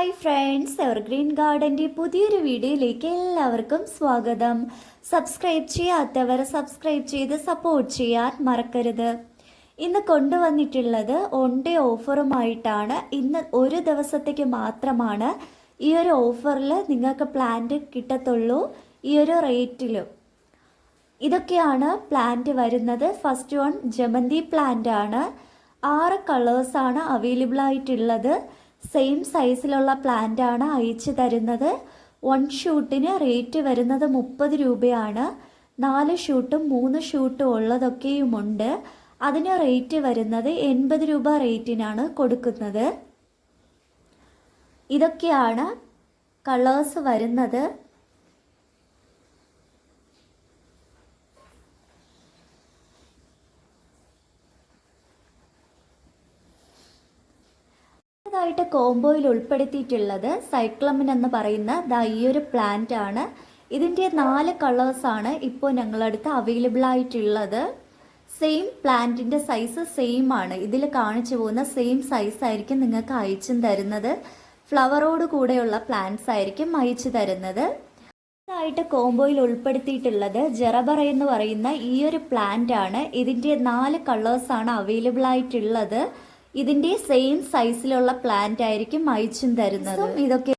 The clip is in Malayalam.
ഹായ് ഫ്രണ്ട്സ്, എവർഗ്രീൻ ഗാർഡൻ്റെ പുതിയൊരു വീഡിയോയിലേക്ക് എല്ലാവർക്കും സ്വാഗതം. സബ്സ്ക്രൈബ് ചെയ്യാത്തവർ സബ്സ്ക്രൈബ് ചെയ്ത് സപ്പോർട്ട് ചെയ്യാൻ മറക്കരുത്. ഇന്ന് കൊണ്ടുവന്നിട്ടുള്ളത് ഓൺ-ഡേ ഓഫറുമായിട്ടാണ്. ഇന്ന് ഒരു ദിവസത്തേക്ക് മാത്രമാണ് ഈ ഒരു ഓഫറിൽ നിങ്ങൾക്ക് പ്ലാന്റ് കിട്ടത്തുള്ളൂ, ഈ ഒരു റേറ്റിലും. ഇതൊക്കെയാണ് പ്ലാന്റ് വരുന്നത്. ഫസ്റ്റ് വൺ ജമന്തി പ്ലാന്റ് ആണ്. 6 കളേഴ്സാണ് അവൈലബിൾ ആയിട്ടുള്ളത്. സെയിം സൈസിലുള്ള പ്ലാന്റ് ആണ് അയച്ചു തരുന്നത്. 1 ഷൂട്ടിന് റേറ്റ് വരുന്നത് 30 രൂപയാണ്. 4 ഷൂട്ടും 3 ഷൂട്ടും ഉള്ളതൊക്കെയുമുണ്ട്. അതിന് റേറ്റ് വരുന്നത് 80 രൂപ റേറ്റിനാണ് കൊടുക്കുന്നത്. ഇതൊക്കെയാണ് കളേഴ്സ് വരുന്നത്. ായിട്ട് കോംബോയിൽ ഉൾപ്പെടുത്തിയിട്ടുള്ളത് സൈക്ലമിൻ എന്ന് പറയുന്ന ഈ ഒരു പ്ലാന്റ് ആണ്. ഇതിൻ്റെ 4 കളേഴ്സാണ് ഇപ്പോൾ ഞങ്ങളടുത്ത് അവൈലബിൾ ആയിട്ടുള്ളത്. സെയിം പ്ലാന്റിൻ്റെ സൈസ് സെയിം ആണ്. ഇതിൽ കാണിച്ചു പോകുന്ന സെയിം സൈസ് ആയിരിക്കും നിങ്ങൾക്ക് അയച്ചും തരുന്നത്. ഫ്ലവറോട് കൂടെയുള്ള പ്ലാന്റ്സ് ആയിരിക്കും അയച്ചു തരുന്നത്. ായിട്ട് കോംബോയിൽ ഉൾപ്പെടുത്തിയിട്ടുള്ളത് ജെറബറ എന്ന് പറയുന്ന ഈ ഒരു പ്ലാന്റ് ആണ്. ഇതിൻ്റെ 4 കളേഴ്സാണ് അവൈലബിൾ ആയിട്ടുള്ളത്. ഇതിൻ്റെ സെയിം സൈസിലുള്ള പ്ലാന്റ് ആയിരിക്കും അയച്ചും തരുന്നത്. ഇതൊക്കെ